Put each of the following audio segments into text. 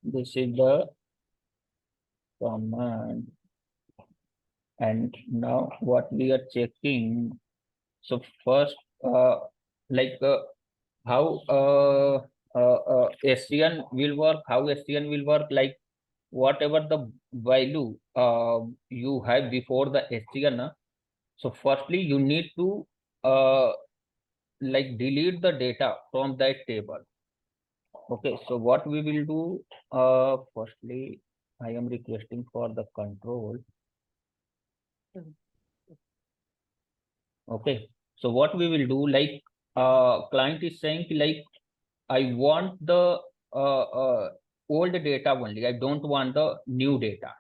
This is the command. And now what we are checking. So first, like how SCN will work, how SCN will work, like whatever the value you have before the SCN. So firstly, you need to uh, like delete the data from that table. Okay, so what we will do, firstly, I am requesting for the control. Okay, so what we will do, like client is saying like I want the old data only. I don't want the new data.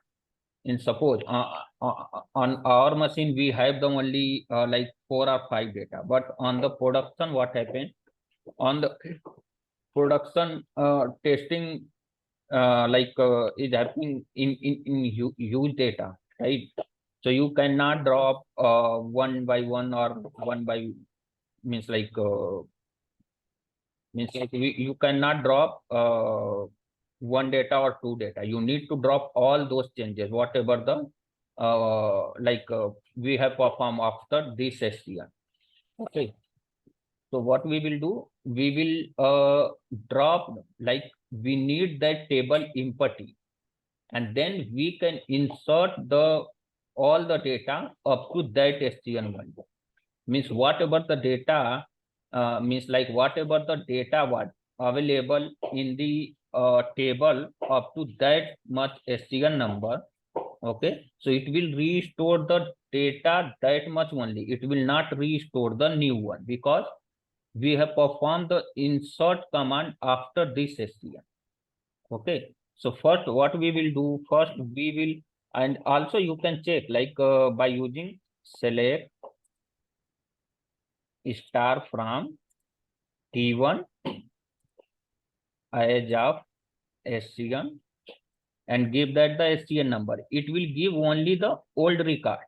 And suppose on our machine we have the only like 4 or 5 data, but on the production what happened, on the production testing is happening in huge data, right? So you cannot drop one by one or one by means like you cannot drop one data or two data. You need to drop all those changes, whatever the we have performed after this SCR. Okay. So what we will do, we will drop, like we need that table empty, and then we can insert the all the data up to that SCN1. Means whatever the data means like whatever the data was available in the table up to that much SCN number. Okay, so it will restore the data that much only. It will not restore the new one because we have performed the insert command after this SCN. Okay, so first what we will do, first we will, and also you can check like by using select star from T1 as of SCN and give that the SCN number. It will give only the old record.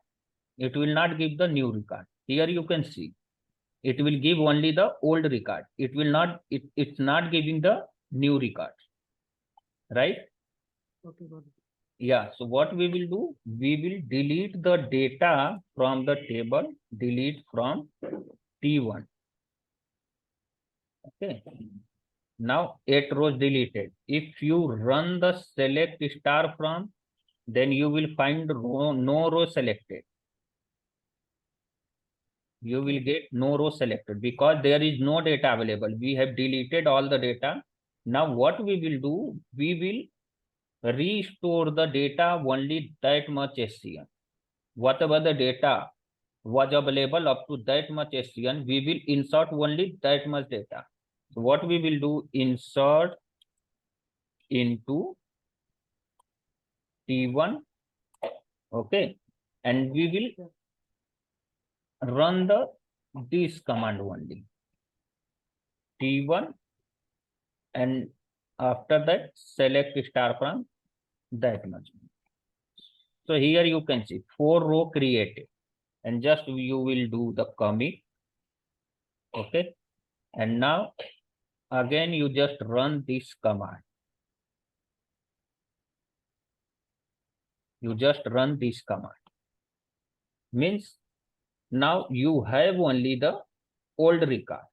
It will not give the new record. Here you can see. It will give only the old record. It will not, it's not giving the new record. Right? Okay, got it. Yeah. So what we will do, we will delete the data from the table, delete from T1. Okay. Now 8 rows deleted. If you run the select star from, then you will find no row selected. You will get no row selected because there is no data available. We have deleted all the data. Now what we will do, we will restore the data only that much SCN. Whatever the data was available up to that much SCN, we will insert only that much data. So what we will do, insert into T1. Okay, and we will run the this command only, T1, and after that select star from that much. So here you can see 4 row created, and just you will do the commit. Okay, and now again you just run this command. You just run this command. Means now you have only the old record.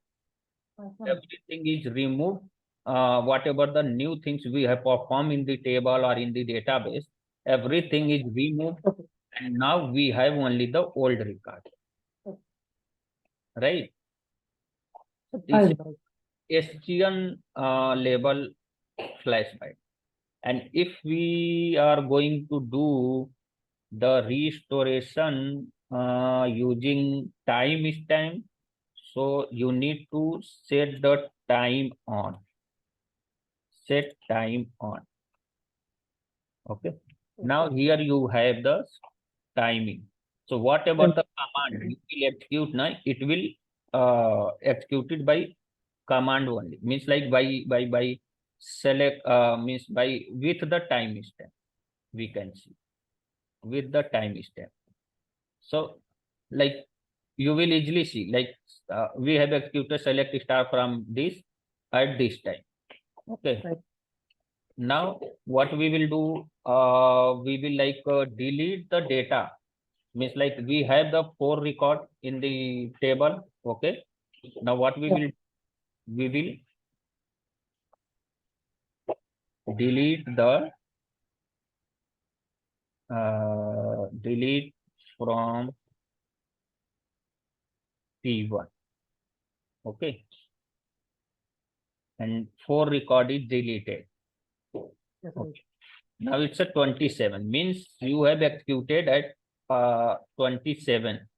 Everything is removed. Whatever the new things we have performed in the table or in the database, everything is removed. And now we have only the old record. Right? So this is SGN label flashback. And if we are going to do the restoration using timestamp, so you need to set the time on. Set time on. Okay. Now here you have the timing. So whatever the command you will execute now, it will executed by command only. Means like by select means by with the timestamp. We can see with the timestamp. So like you will easily see like we have executed select star from this at this time. Okay. Right. Now what we will do, we will delete the data. Means like we have the 4 record in the table. Okay. Now what we will delete the delete from P1. Okay. And 4 record is deleted. Yes, Okay. right. Now it's a 27, means you have executed at 27,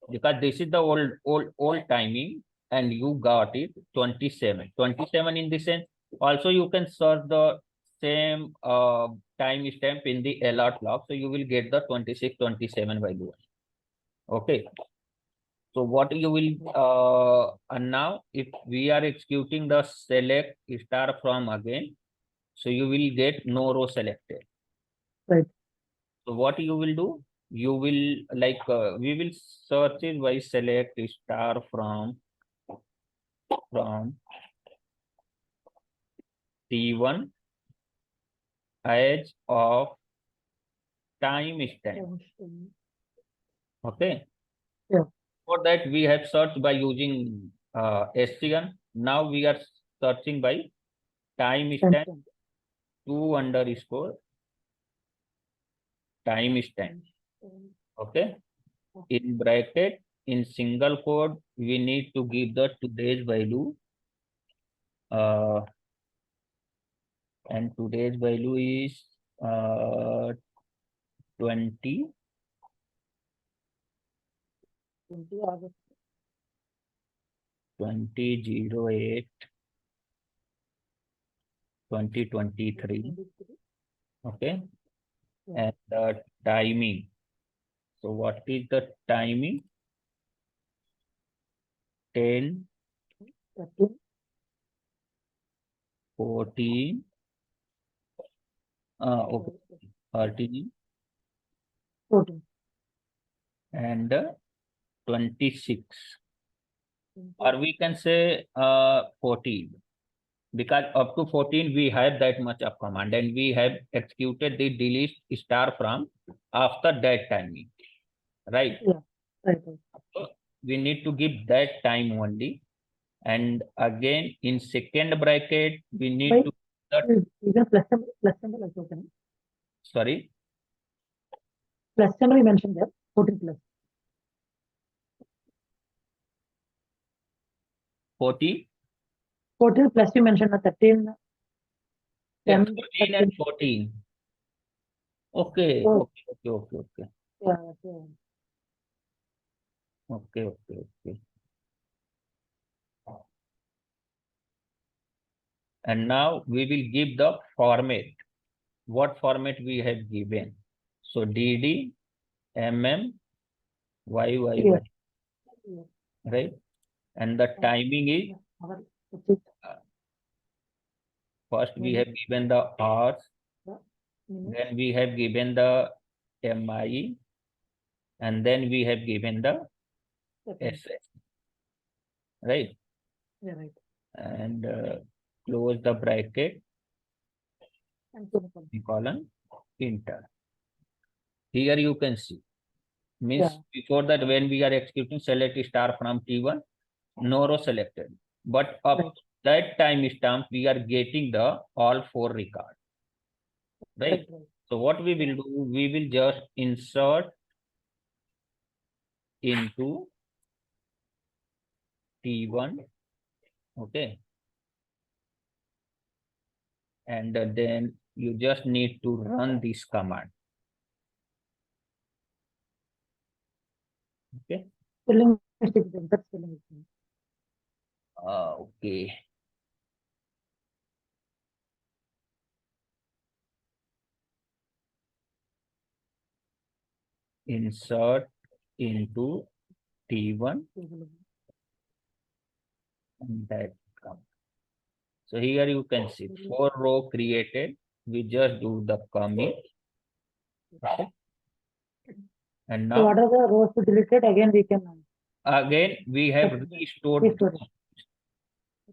because this is the old timing and you got it 27. 27 in the sense, also you can search the same time stamp in the alert log, so you will get the 26, 27 value. Okay. So what you will and now if we are executing the select star from again, so you will get no row selected. Right. So what you will do? You will we will search it by select star from T1 edge of time stamp. Okay. Yeah. For that we have searched by using SCN. Now we are searching by time stamp 2 underscore time stamp. Okay. In bracket, in single quote, we need to give the today's value. And today's value is 20 August. 2008 2023. Okay. Yeah. And the timing. So what is the timing? 10, 13, 14, okay, 13, 14. and 26. Or we can say 14. Because up to 14 we have that much of command and we have executed the delete star from after that timing, right? Yeah. Right. So we need to give that time only, and again in second bracket we need Right. to Even plus symbol is open. sorry, Plus symbol we mentioned there. 14 plus. 40. 14 plus you mentioned 13. Yeah, 10, 14 and 14. Okay, Oh. okay. Yeah. Yeah. Okay. And now we will give the format. What format we have given? So DD, MM, YYY, Yeah. Yeah. right? And the timing is first we have given the hours, then we have given the MI, and then we have given the SS, right? Yeah. Right. And close the bracket, colon, enter. Here you can see. Means before that when we are executing select star from T1, no row selected. But up that time stamp we are getting the all 4 record. Right? So what we will do, we will just insert into T1. Okay. And then you just need to run this command. Okay. Spelling mistake. That's spelling mistake. Okay. Insert into T1 and that comes. So here you can see 4 row created. We just do the commit. Okay. And So what now are the rows deleted? Again we can again we have restored.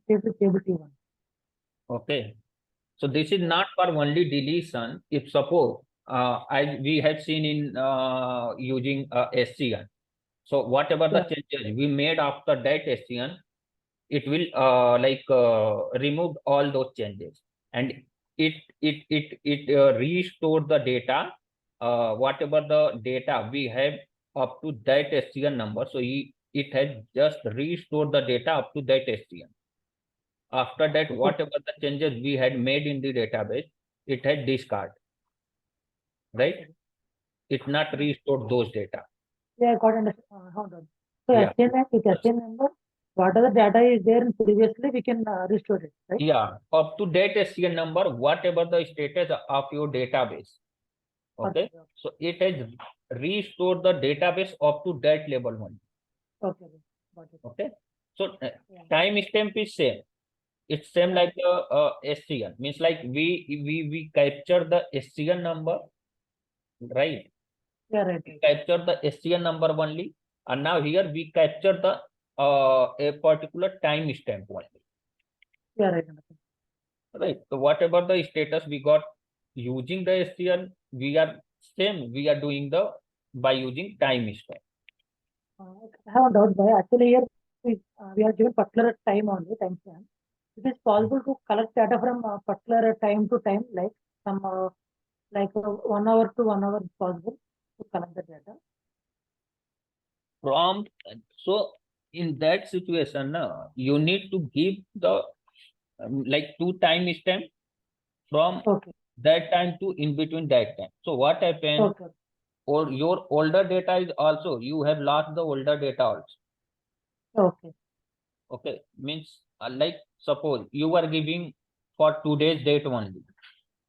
table T1. Okay. So this is not for only deletion. If suppose as we have seen in using SCN. So whatever the Yeah. changes we made after that SCN, it will remove all those changes, and it restore the data, whatever the data we have up to that SCN number. So it has just restored the data up to that SCN. After that, whatever the changes we had made in the database, it had discard, right? It not restored those data. Yeah, got understood. Hold on. So Yeah. SCN with SCN number, whatever data is there in previously, we can restore it, right? Yeah, up to date SCN number, whatever the status of your database. Okay. Okay. So it has restored the database up to that level one. Okay. Got it. Okay. So Yeah. timestamp is same. It's same like the SCN. Means like we capture the SCN number, right? Yeah, right. We capture the SCN number only, and now here we capture the a particular timestamp only. Yeah, right. Right. So whatever the status we got using the SCN, we are doing the by using timestamp. I have a doubt, boy. Actually, here we are given particular time only, time span. It is possible to collect data from particular time to time, like some 1 hour to 1 hour is possible to collect the data. From so in that situation, you need to give the like two timestamp from Okay. that time to in between that time. So what happened? Okay. Or your older data is also you have lost the older data also. Okay. Okay, means like suppose you are giving for today's date only.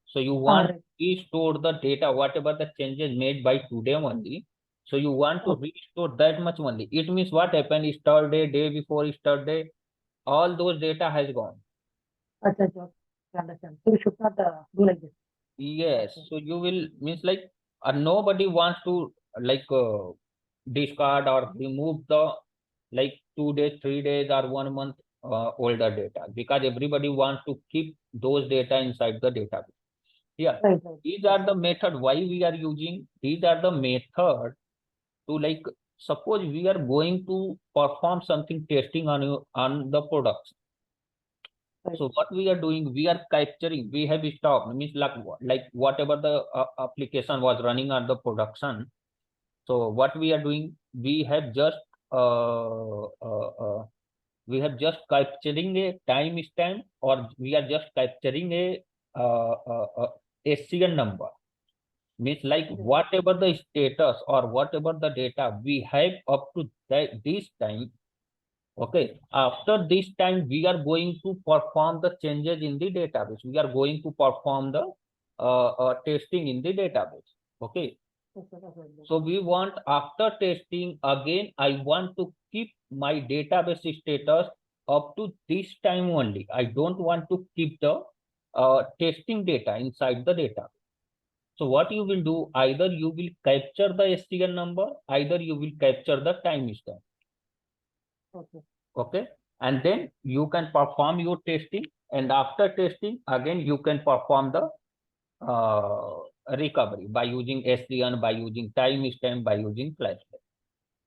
So you want Right. to restore the data, whatever the changes made by today only. So you want to Okay. restore that much only. It means what happened yesterday, day before yesterday, all those data has gone. Acha, acha, okay. Understand. So we should not do like this. Yes. Okay. So you will means like nobody wants to like discard or remove the like 2 days, 3 days, or 1 month older data, because everybody wants to keep those data inside the database. Yeah. Right, right. These are the method why we are using. These are the method to like suppose we are going to perform something testing on you on the products. Right. So what we are doing, we are capturing. We have stopped. Means like whatever the application was running on the production. So what we are doing, uh, uh, uh, we have just capturing a timestamp, or we are just capturing a SCN number. Means like Yeah. whatever the status or whatever the data we have up to this time. Okay, after this time we are going to perform the changes in the database. We are going to perform the testing in the database. Okay, Okay. Okay. so we want after testing again, I want to keep my database status up to this time only. I don't want to keep the testing data inside the database. So what you will do, either you will capture the STL number, either you will capture the timestamp. Okay. Okay. And then you can perform your testing. And after testing, again, you can perform the recovery by using STN, by using timestamp, by using flashback.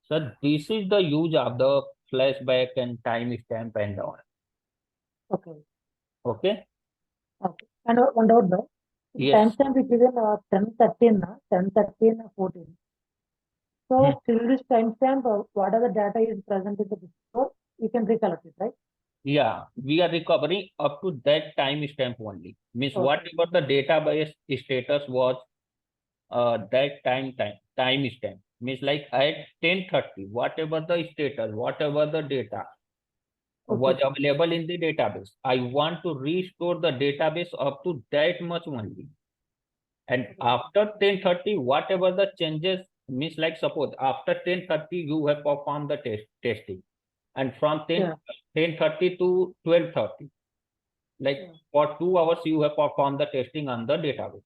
So this is the use of the flashback and timestamp and all. Okay. Okay. Okay. And one doubt, boy. Yes. Timestamp is given 10:13, 10:13, 14. So till this timestamp, whatever data is present in the store, you can recollect it, right? Yeah, we are recovering up to that timestamp only. Means Okay. whatever the database status was that timestamp. Means like at 10:30, whatever the status, whatever the data was Okay. available in the database, I want to restore the database up to that much only. And Okay. after 10:30, whatever the changes, means like suppose after 10:30 you have performed the testing, and from 10:30 to 12:30, like Yeah. for 2 hours you have performed the testing on the database.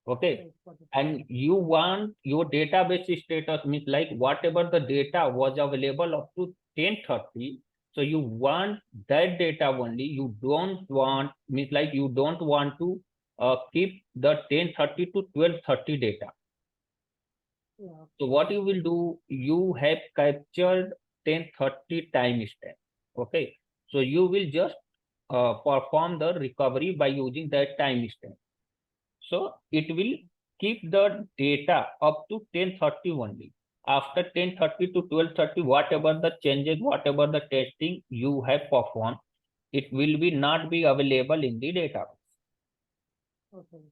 Okay. Right. And you want your database status, means like whatever the data was available up to 10:30. So you want that data only. You don't want, means like you don't want to keep the 1030 to 1230 data. Yeah. So what you will do, you have captured 1030 timestamp. Okay. So you will just perform the recovery by using that timestamp. So it will keep the data up to 1030 only. After 1030 to 1230, whatever the changes, whatever the testing you have performed, it will be not be available in the database, Okay.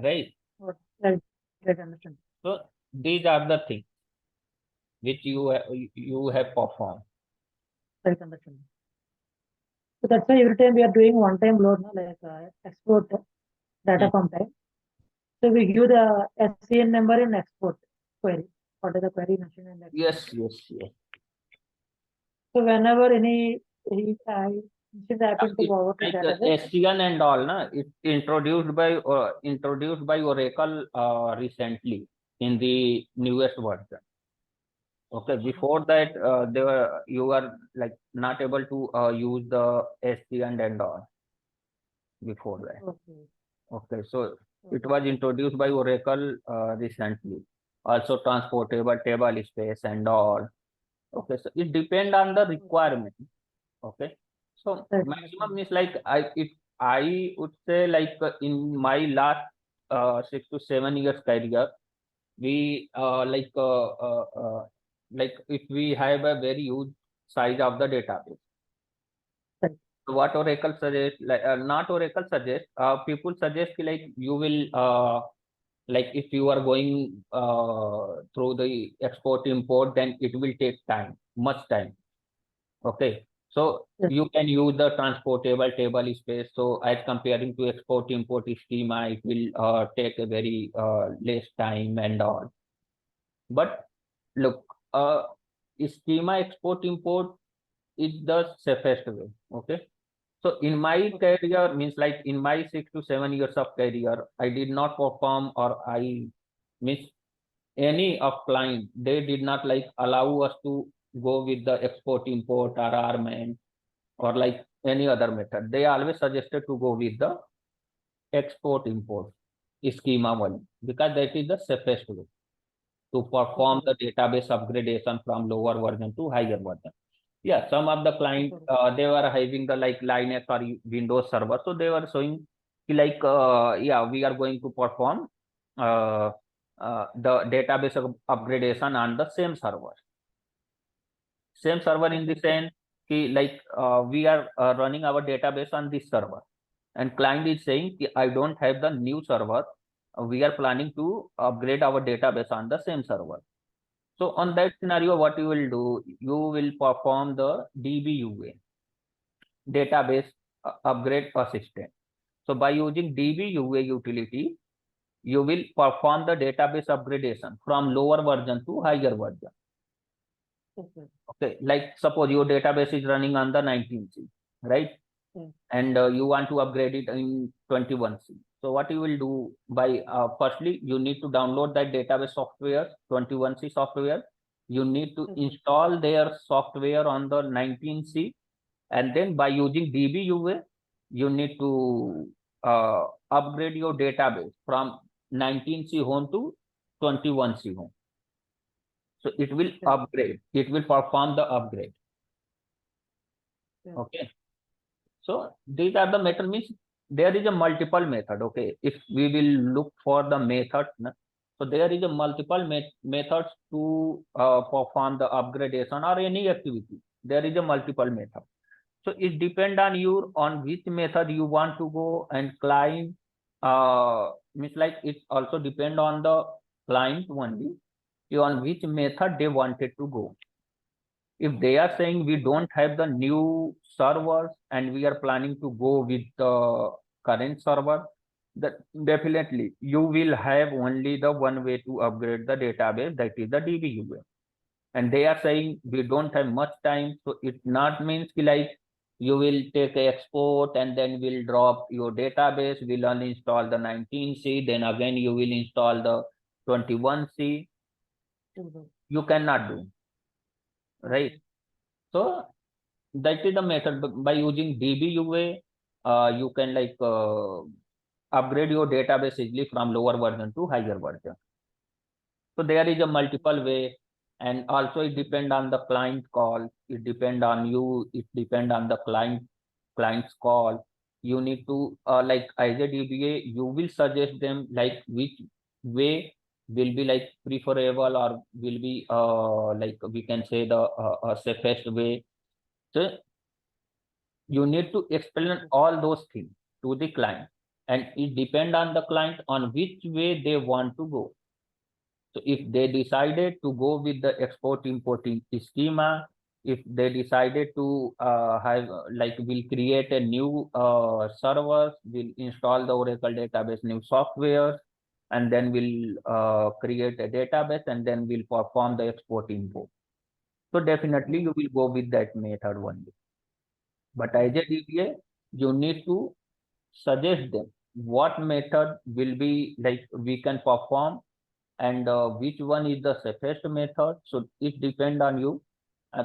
right? Right. Right. Understand. So these are the things which you have performed. Right. Understand. So that's why every time we are doing one-time load, no, like export data Hmm. from time. So we give the SCN number in export query. What is the query mentioned in the export? Yes, yes, yes. So whenever incident happen to It, forward to like database, STN and all, na, it introduced by Oracle recently in the newest version. Okay, before that, they were you were like not able to use the STN and all before that. okay, Okay, so it okay, was introduced by Oracle recently. Also transportable table space and all. Okay, so it depend on the okay, requirement. Okay, so right, maximum understand. is like I would say like in my last 6 to 7 years career, we like if we have a very huge size of the database. Right, So what Oracle suggests, like not Oracle suggests, people suggest ki, like you will like if you are going through the export import, then it will take time, much time. Okay, so yes, you can use the transportable table space. So as comparing to export import schema, it will take a very less time and all. But look, schema export import is the safest way. Okay, so in my okay, career, means like in my 6 to 7 years of career, I did not perform, or I miss any of client. They did not like allow us to go with the export import or RMN or like any other method. They always suggested to go with the export import schema one, because that is the safest way to perform okay, the database upgradation from lower version to higher version. Yeah, some of the client okay, they were having the like Linux or Windows server, so they were showing like yeah, we are going to perform uh, the database upgradation on the same server. Same server in the okay, sense like we are running our database on this server, and client is saying I don't have the new server. We are planning to upgrade our database on the same server. So on that scenario, what you will do, you will perform the DBUA, database upgrade assistant. So by using DBUA utility, you will perform the database upgradation from lower version to higher version. okay, Okay, like suppose your database is running on the 19C, right? okay, And you want to upgrade it in 21C. So what you will do, by firstly you need to download that database software, 21C software. You need to okay, install their software on the 19C, and then by using DBUA, you need to upgrade your database from 19C home to 21C home. So it will okay, upgrade. It will perform the upgrade. okay, Okay. So these are the method, means there is a multiple method. Okay, if we will look for the method, so there is a multiple methods to perform the upgradation or any activity. There is a multiple method. So it depend on you on which method you want to go, and client means like it also depend on the client only on which method they wanted to go. If they are saying we don't have the new servers and we are planning to go with the current server, that definitely you will have only the one way to upgrade the database, that is the DBUA. And they are saying we don't have much time, so it not means like you will take a export and then will drop your database, will only install the 19C, then again you will install the 21C. okay, You cannot do, right? okay, So that is the method. By using DBUA, you can like upgrade your database easily from lower version to higher version. So there is a multiple way, and also it depend on the client call. It depend on you. It depend on the client's call. You need to like as a DBA, you will suggest them like which way will be like preferable or will be like we can say the safest way. So you need to explain all those things to the client, and it depend on the client on which way they want to go. So if they decided to go with the export importing schema, if they decided to have like will create a new servers, will install the Oracle database new software, and then will create a database and then will perform the export import. So definitely you will go with that method only. But as a DBA, you need to suggest them what method will be like we can perform, and which one is the safest method. So it depend on you.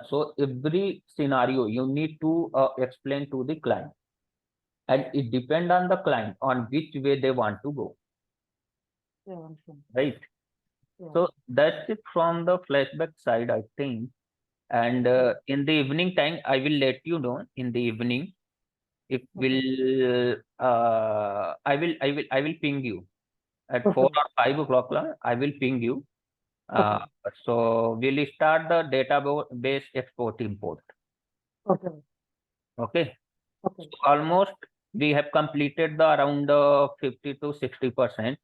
So every scenario you need to explain to the client, and it depend on the client on which way they want to go, Yeah, understand. right? Yeah. So that's it from the flashback side, I think. And in the evening time, I will let you know in the evening if Okay. will I will ping you at Okay. 4 or 5 o'clock. I will ping you. Okay. So we'll start the database export import. Okay. Okay. Okay. So almost we have completed the around 50 to 60%.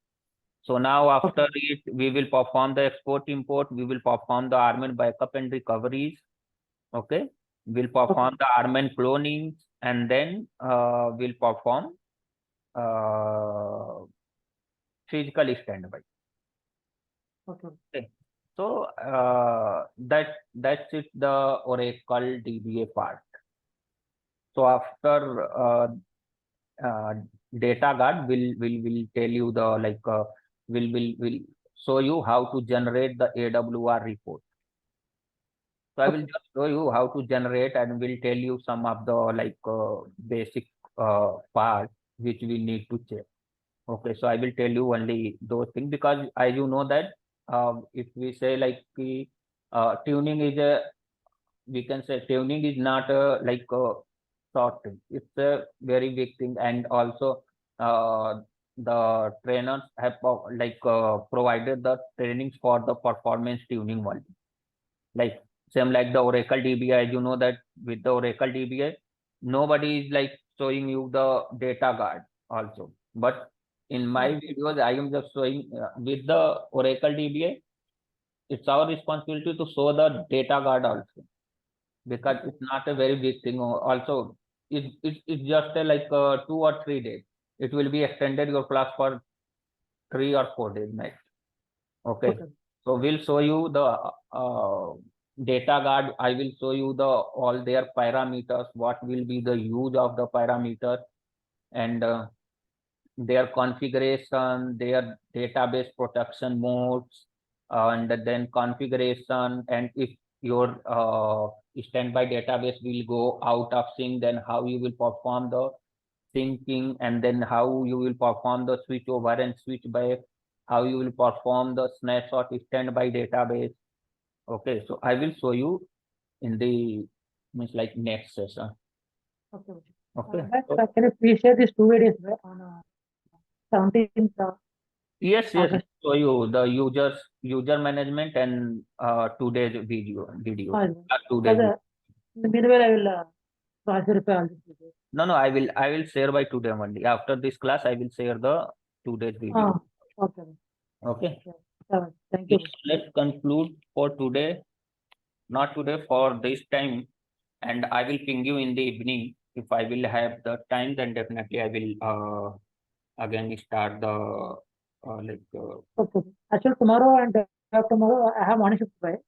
So now after Okay. it, we will perform the export import. We will perform the armament backup and recoveries. Okay. We'll Okay. perform the armament cloning, and then we'll perform uh, physical standby. Okay. Okay. So that's it, the Oracle DBA part. So after uh, data guard will tell you the like will show you how to generate the AWR report. So I will Okay. just show you how to generate, and will tell you some of the like basic part which we need to check. Okay, so I will tell you only those things, because as you know that if we say like the tuning is a, we can say tuning is not a like a short thing. It's a very big thing, and also the trainers have provided the trainings for the performance tuning one. Like same like the Oracle DBA, as you know that with the Oracle DBA, nobody is like showing you the data guard also. But in my videos, I am just showing with the Oracle DBA, it's our responsibility to show the data guard also, because Okay. it's not a very big thing. Also, it's just like 2 or 3 days. It will be extended your class for 3 or 4 days max. Okay, Okay. so we'll show you the data guard. I will show you the all their parameters, what will be the use of the parameter, and their configuration, their database protection modes, and then configuration, and if your standby database will go out of sync, then how you will perform the syncing, and then how you will perform the switch over and switch back, how you will perform the snapshot standby database. Okay, so I will show you in the means like next session. Okay. Okay. But can you please share these 2 videos on 17th Yes, yes. August? So you the user management and today's video. Because Today's video. in the meanwhile, I will cross verify all these videos. No, I will share by today only. After this class, I will share the today's video. Ah, okay. Okay. Yeah. Thank Yes, you. let's conclude for today. Not today, for this time, and I will ping you in the evening. If I will have the time, then definitely I will again start the like Okay. Actually, tomorrow and day after tomorrow, I have morning shift, right?